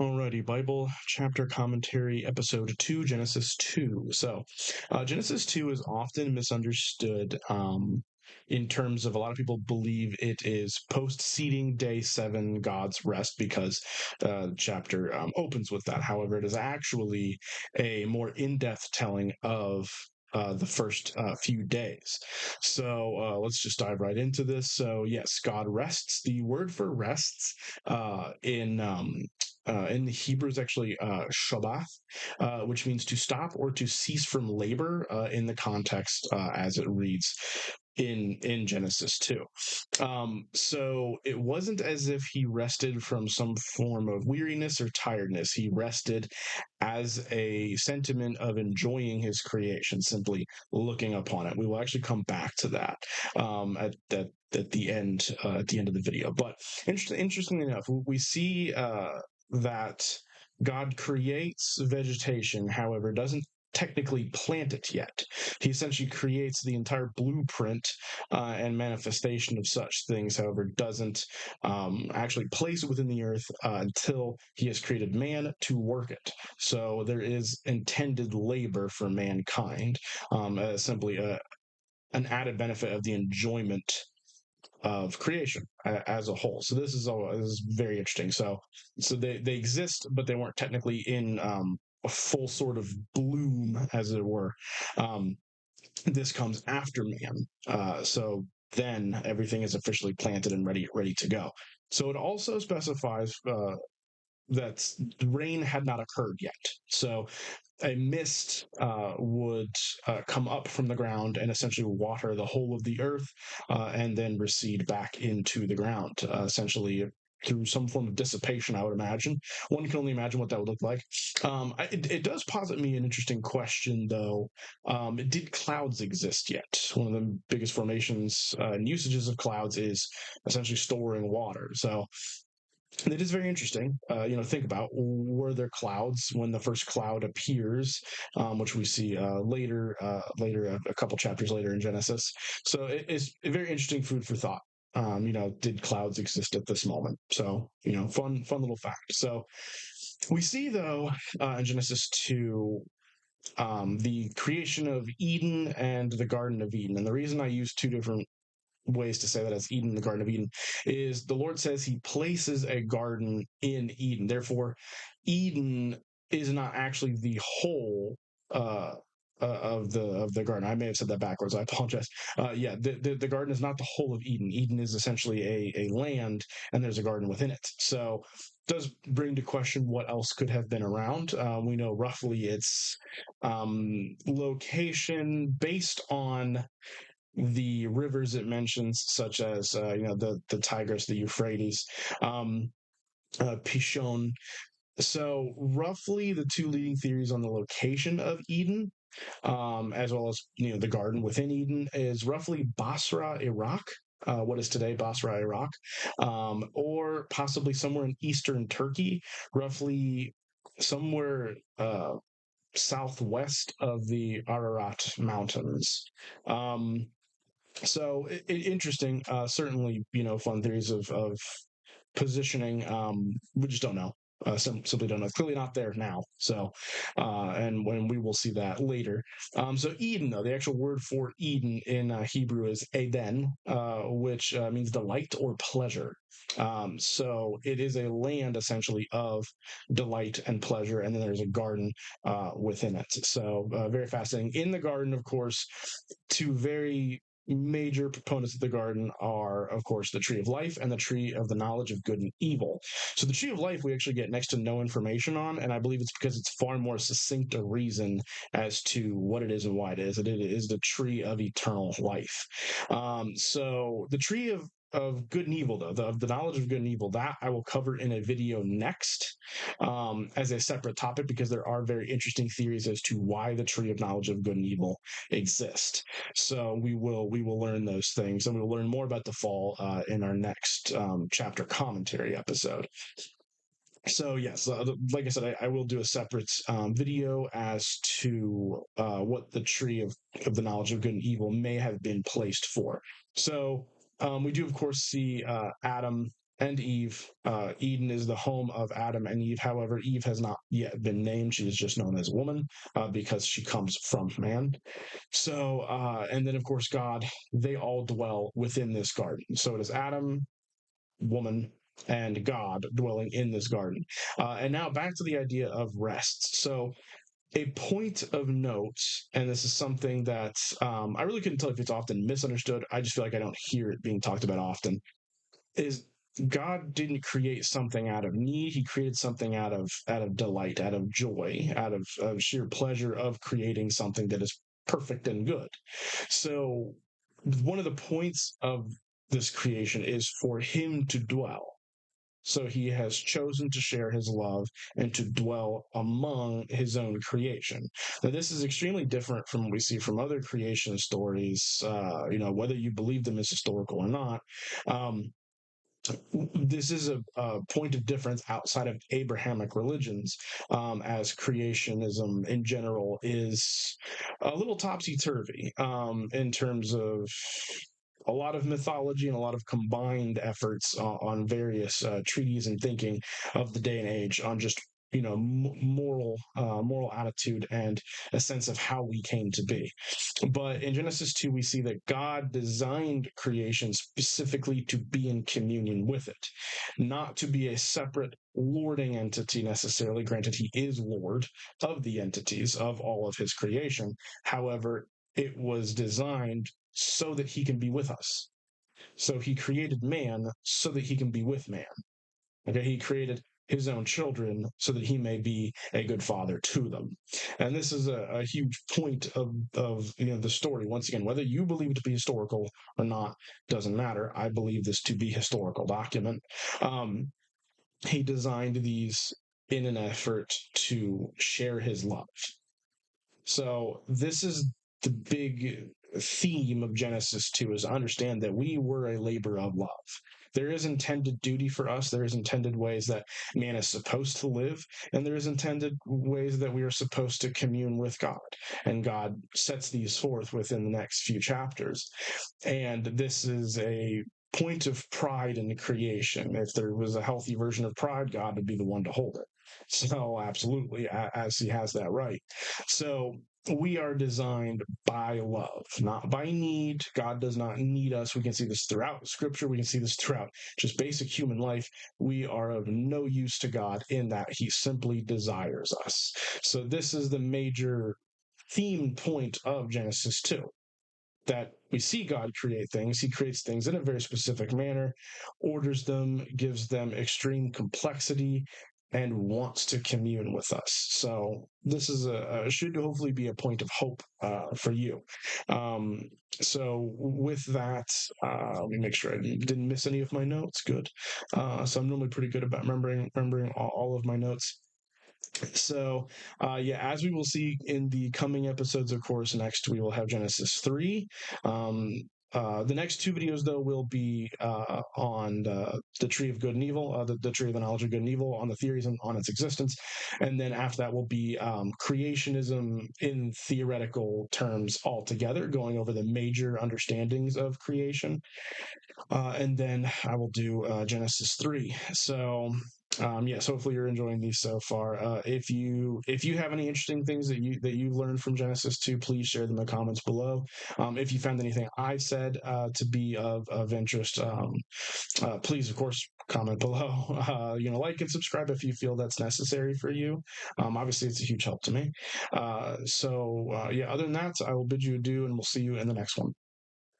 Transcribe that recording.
Alrighty, Bible chapter commentary, episode 2, Genesis 2. Genesis 2 is often misunderstood in terms of a lot of people believe it is post-seeding day 7, God's rest, because the chapter opens with that. However, it is actually a more in-depth telling of the first few days. Let's just dive right into this. So, yes, God rests. The word for rests in the Hebrew is actually Shabbat, which means to stop or to cease from labor in the context as it reads in Genesis 2. So it wasn't as if he rested from some form of weariness or tiredness. He rested as a sentiment of enjoying his creation, simply looking upon it. We will actually come back to that at the end of the video. But interestingly enough, we see that God creates vegetation, however, doesn't technically plant it yet. He essentially creates the entire blueprint and manifestation of such things, however, doesn't actually place it within the earth until he has created man to work it. So there is intended labor for mankind, simply an added benefit of the enjoyment of creation as a whole. So this is very interesting. So they exist, but they weren't technically in a full sort of bloom, as it were. This comes after man. So then everything is officially planted and ready to go. So it also specifies that rain had not occurred yet. So a mist would come up from the ground and essentially water the whole of the earth and then recede back into the ground, essentially through some form of dissipation, I would imagine. One can only imagine what that would look like. It does posit me an interesting question, though. Did clouds exist yet? One of the biggest formations and usages of clouds is essentially storing water. So it is very interesting. Think about, were there clouds when the first cloud appears, which we see later, a couple chapters later in Genesis. So it is a very interesting food for thought. Did clouds exist at this moment? So, fun little fact. So we see, though, in Genesis 2, the creation of Eden and the Garden of Eden. And the reason I use two different ways to say that as Eden, the Garden of Eden, is the Lord says he places a garden in Eden. Therefore, Eden is not actually the whole of the garden. I may have said that backwards. I apologize. The garden is not the whole of Eden. Eden is essentially a land, and there's a garden within it. So does bring to question what else could have been around. We know roughly its location based on the rivers it mentions, such as the Tigris, the Euphrates, Pishon. So roughly the two leading theories on the location of Eden, as well as the garden within Eden, is roughly Basra, Iraq. What is today Basra, Iraq, or possibly somewhere in eastern Turkey, roughly somewhere southwest of the Ararat Mountains. Interesting. Certainly, fun theories of positioning. We just don't know. Simply don't know. It's clearly not there now. And when we will see that later. So Eden, though, the actual word for Eden in Hebrew is Aden, which means delight or pleasure. So it is a land essentially of delight and pleasure, and then there's a garden within it. So very fascinating. In the garden, of course, two very major proponents of the garden are, of course, the tree of life and the tree of the knowledge of good and evil. So the tree of life we actually get next to no information on, and I believe it's because it's far more succinct a reason as to what it is and why it is. It is the tree of eternal life. So the tree of good and evil, though, of the knowledge of good and evil, that I will cover in a video next as a separate topic, because there are very interesting theories as to why the tree of knowledge of good and evil exists. So we will learn those things, and we will learn more about the fall in our next chapter commentary episode. So yes, like I said, I will do a separate video as to what the tree of the knowledge of good and evil may have been placed for. So we do, of course, see Adam and Eve. Eden is the home of Adam and Eve. However, Eve has not yet been named. She is just known as woman because she comes from man. So, and then of course, God, they all dwell within this garden. So it is Adam, woman, and God dwelling in this garden. And now back to the idea of rest. So, a point of note, and this is something that I really couldn't tell if it's often misunderstood. I just feel like I don't hear it being talked about often. Is God didn't create something out of need. He created something out of delight, out of joy, out of sheer pleasure of creating something that is perfect and good. So one of the points of this creation is for him to dwell. So he has chosen to share his love and to dwell among his own creation. Now, this is extremely different from what we see from other creation stories, whether you believe them as historical or not. Um, this is a point of difference outside of Abrahamic religions, as creationism in general is a little topsy turvy in terms of a lot of mythology and a lot of combined efforts on various treaties and thinking of the day and age on just moral attitude and a sense of how we came to be. But in Genesis 2, we see that God designed creation specifically to be in communion with it, not to be a separate lording entity necessarily. Granted, he is Lord of the entities of all of his creation. However, it was designed so that he can be with us. So he created man so that he can be with man. Okay, he created his own children so that he may be a good father to them. And this is a huge point of the story. Once again, whether you believe it to be historical or not doesn't matter. I believe this to be historical document. He designed these in an effort to share his love. So this is the big theme of Genesis 2, is to understand that we were a labor of love. There is intended duty for us. There is intended ways that man is supposed to live, and there is intended ways that we are supposed to commune with God. And God sets these forth within the next few chapters. And this is a point of pride in the creation. If there was a healthy version of pride, God would be the one to hold it. So absolutely, as he has that right. So we are designed by love, not by need. God does not need us. We can see this throughout Scripture. We can see this throughout just basic human life. We are of no use to God in that he simply desires us. So this is the major theme point of Genesis 2. That we see God create things. He creates things in a very specific manner, orders them, gives them extreme complexity, and wants to commune with us. So this is should hopefully be a point of hope for you. So with that, let me make sure I didn't miss any of my notes. Good. So I'm normally pretty good about remembering all of my notes. So, as we will see in the coming episodes, of course, next we will have Genesis 3. The next two videos, though, will be on the tree of good and evil, the tree of the knowledge of good and evil, on the theories and on its existence. And then after that will be creationism in theoretical terms altogether, going over the major understandings of creation. And then I will do Genesis 3. So yes, hopefully you're enjoying these so far. If you have any interesting things that you've learned from Genesis 2, please share them in the comments below. If you found anything I've said to be of interest, please of course comment below. Like and subscribe if you feel that's necessary for you. Obviously it's a huge help to me. Other than that, I will bid you adieu, and we'll see you in the next one.